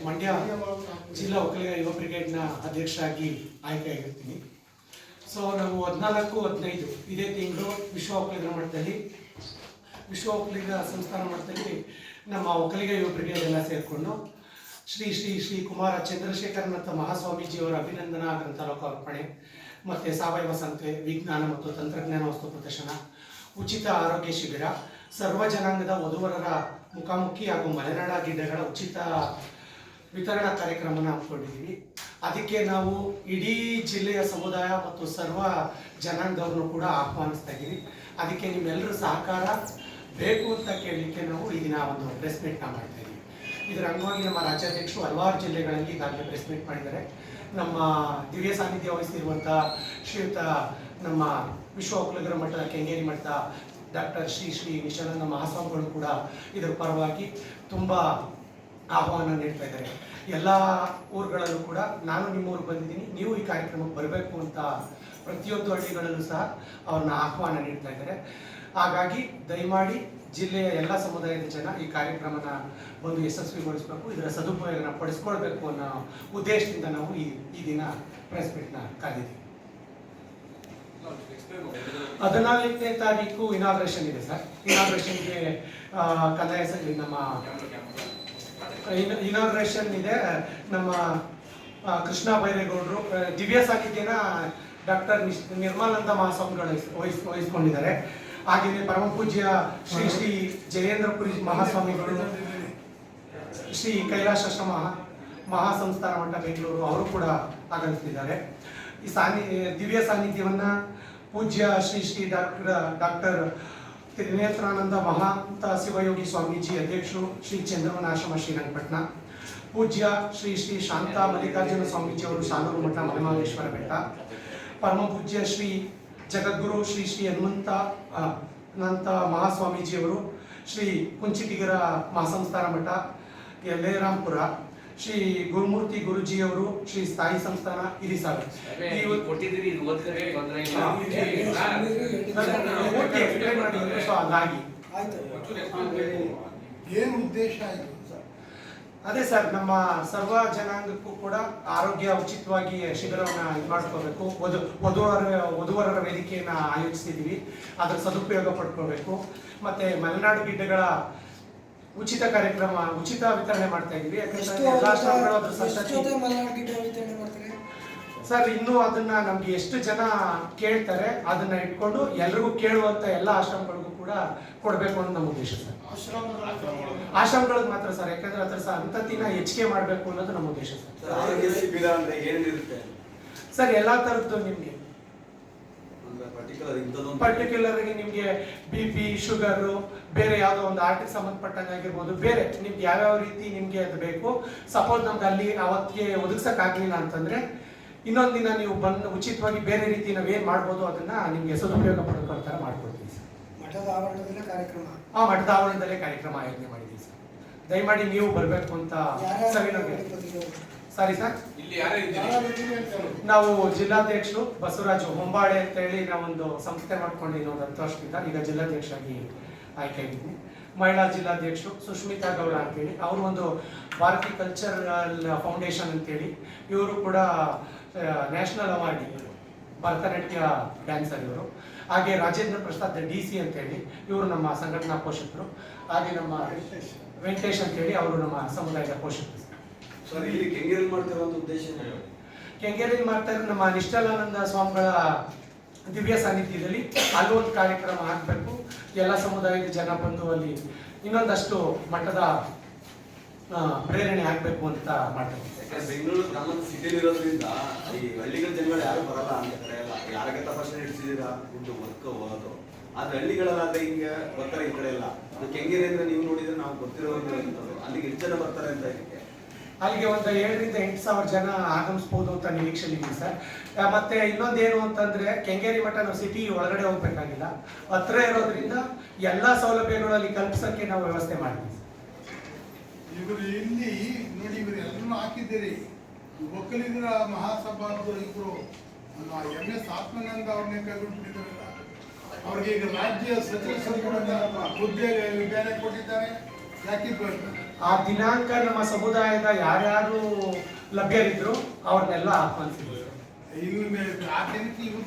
ಮಂಡ್ಯ ಜಿಲ್ಲಾ ಒಕ್ಕಲಿಗ ಯುವ ಬ್ರಿಗೇಡ್ನ ಅಧ್ಯಕ್ಷರಾಗಿ ಆಯ್ಕೆಯಾಗಿರ್ತೀನಿ. ಸೊ ನಾವು 14-15 ಇದೇ ತಿಂಗಳು ವಿಶ್ವ ಒಕ್ಕಲಿಗರ ಮಟ್ಟದಲ್ಲಿ ವಿಶ್ವ ಒಕ್ಕಲಿಗ ಸಂಸ್ಥಾನ ಮಟ್ಟದಲ್ಲಿ ನಮ್ಮ ಒಕ್ಕಲಿಗ ಯುವ ಬ್ರಿಗೇಡ್ ಎಲ್ಲ ಸೇರಿಕೊಂಡು ಶ್ರೀ ಶ್ರೀ ಶ್ರೀ ಕುಮಾರ ಚಂದ್ರಶೇಖರನಂತ ಮಹಾಸ್ವಾಮೀಜಿಯವರ ಅಭಿನಂದನಾ ಗ್ರಂಥಾಲೋಕಾರ್ಪಣೆ ಮತ್ತು ಸಾವಯವ ಸಂತೆ, ವಿಜ್ಞಾನ ಮತ್ತು ತಂತ್ರಜ್ಞಾನ ವಸ್ತು ಪ್ರದರ್ಶನ, ಉಚಿತ ಆರೋಗ್ಯ ಶಿಬಿರ, ಸರ್ವ ಜನಾಂಗದ ವಧುವರರ ಮುಖಾಮುಖಿ ಹಾಗೂ ಮಲೆನಾಡ ಗಿಡ್ಡಗಳ ಉಚಿತ ವಿತರಣಾ ಕಾರ್ಯಕ್ರಮನ ಹಮ್ಮಿಕೊಂಡಿದ್ದೀವಿ. ಅದಕ್ಕೆ ನಾವು ಇಡೀ ಜಿಲ್ಲೆಯ ಸಮುದಾಯ ಮತ್ತು ಸರ್ವ ಜನಾಂಗದವ್ರನ್ನು ಕೂಡ ಆಹ್ವಾನಿಸ್ತಾ ಇದ್ದೀವಿ. ಅದಕ್ಕೆ ನಿಮ್ಮೆಲ್ಲರ ಸಹಕಾರ ಬೇಕು ಅಂತ ಕೇಳಲಿಕ್ಕೆ ನಾವು ಈ ದಿನ ಒಂದು ಪ್ರೆಸ್ ಮೀಟ್ನ ಮಾಡ್ತಾ ಇದ್ದೀವಿ. ಇದರ ಅಂಗವಾಗಿ ನಮ್ಮ ರಾಜ್ಯಾಧ್ಯಕ್ಷರು ಹಲವಾರು ಜಿಲ್ಲೆಗಳಲ್ಲಿ ಈಗಾಗಲೇ ಪ್ರೆಸ್ ಮೀಟ್ ಮಾಡಿದ್ದಾರೆ. ನಮ್ಮ ದಿವ್ಯ ಸಾನ್ನಿಧ್ಯ ವಹಿಸಿರುವಂಥ ಶ್ರೀಯುತ ನಮ್ಮ ವಿಶ್ವ ಒಕ್ಕಲಿಗರ ಮಟ್ಟದ ಕೆಂಗೇರಿ ಮಟ್ಟದ ಡಾಕ್ಟರ್ ಶ್ರೀ ಶ್ರೀ ನಿಶಾನಂದ ಮಹಾಸ್ವಾಮಿಗಳು ಕೂಡ ಇದರ ಪರವಾಗಿ ತುಂಬ ಆಹ್ವಾನ ನೀಡ್ತಾ ಇದ್ದಾರೆ. ಎಲ್ಲ ಊರುಗಳಲ್ಲೂ ಕೂಡ ನಾನು ನಿಮ್ಮ ಊರಿಗೆ ಬಂದಿದ್ದೀನಿ, ನೀವು ಈ ಕಾರ್ಯಕ್ರಮಕ್ಕೆ ಬರಬೇಕು ಅಂತ ಪ್ರತಿಯೊಂದು ಹಳ್ಳಿಗಳಲ್ಲೂ ಸಹ ಅವ್ರನ್ನ ಆಹ್ವಾನ ನೀಡ್ತಾ ಇದ್ದಾರೆ. ಹಾಗಾಗಿ ದಯಮಾಡಿ ಜಿಲ್ಲೆಯ ಎಲ್ಲ ಸಮುದಾಯದ ಜನ ಈ ಕಾರ್ಯಕ್ರಮನ ಬಂದು ಯಶಸ್ವಿಗೊಳಿಸಬೇಕು, ಇದರ ಸದುಪಯೋಗನ ಪಡಿಸ್ಕೊಳ್ಬೇಕು ಅನ್ನೋ ಉದ್ದೇಶದಿಂದ ನಾವು ಈ ದಿನ ಪ್ರೆಸ್ ಮೀಟ್ನ ಕರೆದಿದ್ದೀವಿ. 14ನೇ ತಾರೀಕು ಇನಾಗ್ರೇಷನ್ ಇದೆ ಸರ್. ಇನಾಗ್ರೇಷನ್ಗೆ ಕಂದಾಯ ಸಂಘ ನಮ್ಮ ಇನಾಗ್ರೇಷನ್ ಇದೆ. ನಮ್ಮ ಕೃಷ್ಣ ಬೈರೇಗೌಡರು ದಿವ್ಯ ಸಾನ್ನಿಧ್ಯನ ಡಾಕ್ಟರ್ ನಿರ್ಮಲಾನಂದ ಮಹಾಸ್ವಾಮಿಗಳು ವಹಿಸ್ಕೊಂಡಿದ್ದಾರೆ. ಹಾಗೆಯೇ ಪರಮ ಪೂಜ್ಯ ಶ್ರೀ ಶ್ರೀ ಜಯೇಂದ್ರಪುರಿ ಮಹಾಸ್ವಾಮಿಗಳು, ಶ್ರೀ ಕೈಲಾಸಾಶ್ರಮ ಮಹಾಸಂಸ್ಥಾನ ಮಠ ಬೆಂಗಳೂರು ಅವರು ಕೂಡ ಆಗಮಿಸಿದ್ದಾರೆ. ಈ ದಿವ್ಯ ಸಾನ್ನಿಧ್ಯವನ್ನು ಪೂಜ್ಯ ಶ್ರೀ ಶ್ರೀ ಡಾಕ್ಟರ್ ತ್ರಿನೇತ್ರಾನಂದ ಮಹಾಂತ ಶಿವಯೋಗಿ ಸ್ವಾಮೀಜಿ ಅಧ್ಯಕ್ಷರು, ಶ್ರೀ ಚಂದ್ರವನಾಶ್ರಮ ಶ್ರೀರಂಗಪಟ್ಟಣ, ಪೂಜ್ಯ ಶ್ರೀ ಶ್ರೀ ಶಾಂತ ಮಲ್ಲಿಕಾರ್ಜುನ ಸ್ವಾಮೀಜಿ ಅವರು ಶಾನೂರು ಮಠ ಮಲೆಮಹದೇಶ್ವರ ಬೆಟ್ಟ, ಪರಮ ಪೂಜ್ಯ ಶ್ರೀ ಜಗದ್ಗುರು ಶ್ರೀ ಶ್ರೀ ಹನುಮಂತ ಮಹಾಸ್ವಾಮೀಜಿಯವರು, ಶ್ರೀ ಕುಂಚಿಟಿಗರ ಮಹಾಸಂಸ್ಥಾನ ಮಠ ಯಲ್ಲೇರಾಂಪುರ, ಶ್ರೀ ಗುರುಮೂರ್ತಿ ಗುರುಜಿಯವರು, ಶ್ರೀ ಸ್ಥಾಯಿ ಸಂಸ್ಥಾನ ಹಿರಿಸಾಗರ. ಏನು ಉದ್ದೇಶ ಆಯಿತು? ಅದೇ ಸರ್, ನಮ್ಮ ಸರ್ವ ಜನಾಂಗಕ್ಕೂ ಕೂಡ ಆರೋಗ್ಯ ಉಚಿತವಾಗಿ ಶಿಬಿರವನ್ನು ಇದು ಮಾಡ್ಕೋಬೇಕು. ವಧುವರರ ವೇದಿಕೆಯನ್ನು ಆಯೋಜಿಸಿದ್ದೀವಿ, ಅದರ ಸದುಪಯೋಗ ಪಡ್ಕೋಬೇಕು. ಮತ್ತು ಮಲೆನಾಡು ಗಿಡ್ಡಗಳ ಉಚಿತ ಕಾರ್ಯಕ್ರಮ, ಉಚಿತ ವಿತರಣೆ ಮಾಡ್ತಾ ಇದೀವಿ. ಸರ್, ಇನ್ನೂ ಅದನ್ನ ನಮ್ಗೆ ಎಷ್ಟು ಜನ ಕೇಳ್ತಾರೆ ಅದನ್ನ ಇಟ್ಕೊಂಡು ಎಲ್ರಿಗೂ ಕೇಳುವಂತ ಎಲ್ಲ ಆಶ್ರಮಗಳಿಗೂ ಕೂಡ ಕೊಡ್ಬೇಕು ಅನ್ನೋ ನಮ್ಮ ಉದ್ದೇಶ ಸರ್. ಆಶ್ರಮಗಳಿಗೆ ಮಾತ್ರ ಸರ್, ಯಾಕಂದ್ರೆ ಅದ್ರ ಸಂತತಿನ ಹೆಚ್ಚಿಗೆ ಮಾಡಬೇಕು ಅನ್ನೋದು ನಮ್ಮ ಉದ್ದೇಶ ಸರ್. ಎಲ್ಲಾ ತರದ್ದು ನಿಮ್ಗೆ ಪರ್ಟಿಕ್ಯುಲರ್ ಆಗಿ ನಿಮ್ಗೆ BP, ಶುಗರು, ಬೇರೆ ಯಾವುದೋ ಒಂದು ಆರ್ಟಿಗೆ ಸಂಬಂಧಪಟ್ಟಂಗಾಗಿರ್ಬೋದು, ಬೇರೆ ನಿಮ್ಗೆ ಯಾವ್ಯಾವ ರೀತಿ ನಿಮ್ಗೆ ಅದು ಬೇಕು. ಸಪೋಸ್ ನಮ್ಗೆ ಅಲ್ಲಿ ಅವತ್ತಿಗೆ ಒದಗಿಸಕ್ ಆಗ್ಲಿಲ್ಲ ಅಂತಂದ್ರೆ ಇನ್ನೊಂದು ದಿನ ನೀವು ಬಂದು ಉಚಿತವಾಗಿ ಬೇರೆ ರೀತಿ ನಾವೇನ್ ಮಾಡ್ಬೋದು ಅದನ್ನ ನಿಮ್ಗೆ ಸದುಪಯೋಗ ಪಡ್ಕೊಳ್ತಾರ ಮಾಡ್ಕೊಡ್ತೀವಿ ಸರ್. ಮಠದ ಆವರಣದಲ್ಲೇ ಕಾರ್ಯಕ್ರಮ, ಮಠದ ಆವರಣದಲ್ಲೇ ಕಾರ್ಯಕ್ರಮ ಆಯೋಜನೆ ಮಾಡಿದ್ದೀವಿ ಸರ್. ದಯಮಾಡಿ ನೀವು ಬರಬೇಕು ಅಂತ ಸಾರಿ ಸರ್. ನಾವು ಜಿಲ್ಲಾಧ್ಯಕ್ಷರು ಬಸವರಾಜು ಹೊಂಬಾಳೆ ಅಂತ ಹೇಳಿ ನಾವೊಂದು ಸಂಸ್ಥೆ ಮಾಡ್ಕೊಂಡಿದ್ದೀವಿ ಒಂದು 10 ವರ್ಷದಿಂದ. ಈಗ ಜಿಲ್ಲಾಧ್ಯಕ್ಷರಾಗಿ ಆಯ್ಕೆಯಾಗಿದ್ದೀನಿ. ಮಹಿಳಾ ಜಿಲ್ಲಾಧ್ಯಕ್ಷರು ಸುಷ್ಮಿತಾ ಗೌಡ ಅಂತೇಳಿ, ಅವರು ಒಂದು ಭಾರತಿ ಕಲ್ಚರಲ್ ಫೌಂಡೇಶನ್ ಅಂತೇಳಿ, ಇವರು ಕೂಡ ನ್ಯಾಷನಲ್ ಅವಾರ್ಡ್ ಭರತನಾಟ್ಯ ಡ್ಯಾನ್ಸರ್ ಇವರು. ಹಾಗೆ ರಾಜೇಂದ್ರ ಪ್ರಸಾದ್ DC ಅಂತೇಳಿ, ಇವರು ನಮ್ಮ ಸಂಘಟನಾ ಪೋಷಕರು. ಹಾಗೆ ನಮ್ಮ ವೆಂಕಟೇಶ್ ಅಂತೇಳಿ, ಅವರು ನಮ್ಮ ಸಮುದಾಯದ ಪೋಷಕರು. ಕೆಂಗೇರಿಯಲ್ಲಿ ಮಾಡ್ತಿರುವಂತ ಉದ್ದೇಶ ಕೆಂಗೇರಿಯಲ್ಲಿ ಮಾಡ್ತಾ ಇರೋ ನಮ್ಮ ನಿಷ್ಠಲಾನಂದ ಸ್ವಾಮಿಗಳ ದಿವ್ಯ ಸಾನ್ನಿಧ್ಯದಲ್ಲಿ ಅಲ್ಲೊಂದು ಕಾರ್ಯಕ್ರಮ ಹಾಕಬೇಕು. ಎಲ್ಲ ಸಮುದಾಯದ ಜನ ಬಂದು ಅಲ್ಲಿ ಇನ್ನೊಂದಷ್ಟು ಮಟ್ಟದ ಪ್ರೇರಣೆ ಆಗ್ಬೇಕು ಅಂತ ಮಾಡ್ತಾರೆ. ಬೆಂಗಳೂರು ನಮ್ಮ ಸಿಟಿಲಿ ಇರೋದ್ರಿಂದ ಈ ಹಳ್ಳಿಗಳ ಜನಗಳು ಯಾರು ಬರಲ್ಲ ಅಂತ ಕಡೆ ಎಲ್ಲ ಯಾರಿಗೆ ತಪಾಸಣೆ ಇಡ್ಸಿದೀರಾ ದುಡ್ಡು ವರ್ಕ್ ಹೋಗೋದು. ಆದ್ರೆ ಹಳ್ಳಿಗಳಲ್ಲಾದ್ರೆ ಹಿಂಗೆ ಬರ್ತಾರೆ, ಈ ಕಡೆ ಎಲ್ಲ. ಕೆಂಗೇರಿ ಅಂದ್ರೆ ನೀವು ನೋಡಿದ್ರೆ ನಾವು ಗೊತ್ತಿರೋ ಅಲ್ಲಿಗೆ ಎಷ್ಟು ಜನ ಬರ್ತಾರೆ ಅಂತ ಇದಕ್ಕೆ ಅಲ್ಲಿಗೆ ಒಂದು 7,000 to 8,000 ಜನ ಆಗಮಿಸಬಹುದು ಅಂತ ನಿರೀಕ್ಷೆ ಇದೆ ಸರ್. ಮತ್ತೆ ಇನ್ನೊಂದೇನು ಅಂತಂದ್ರೆ, ಕೆಂಗೇರಿ ಮಠ ನಾವು ಸಿಟಿ ಒಳಗಡೆ ಹೋಗ್ಬೇಕಾಗಿಲ್ಲ, ಹತ್ರ ಇರೋದ್ರಿಂದ ಎಲ್ಲಾ ಸೌಲಭ್ಯಗಳು ಅಲ್ಲಿ ಕಲ್ಪಿಸಕ್ಕೆ ನಾವು ವ್ಯವಸ್ಥೆ ಮಾಡಿದ್ವಿ. ಇವರು ಇಲ್ಲಿ ನೋಡಿ, ಇವರು ಎಲ್ಲರೂ ಹಾಕಿದ್ದೀರಿ. ಒಕ್ಕಲಿಗರ ಮಹಾಸಭಾದ ಇಬ್ಬರು MS ಆತ್ಮಾನಂದ ಅವ್ರನ್ನೇ ಕೈಗೊಂಡಿದ್ದಾರಲ್ಲ, ಅವ್ರಿಗೆ ಈಗ ರಾಜ್ಯ ಸಚಿವ ಸಂಪುಟದ ಹುದ್ದೆ ಬೇರೆ ಕೊಟ್ಟಿದ್ದಾರೆ. ಯಾಕೆ ಆ ದಿನಾಂಕ ನಮ್ಮ ಸಮುದಾಯದ ಯಾರ್ಯಾರು ಲಭ್ಯರಿದ್ರು ಅವ್ರನ್ನೆಲ್ಲ ಆಹ್ವಾನಿಸಿದ್ರು. ಇವ್ರು ಆ ದಿನಕ್ಕೆ ಇವ್ರು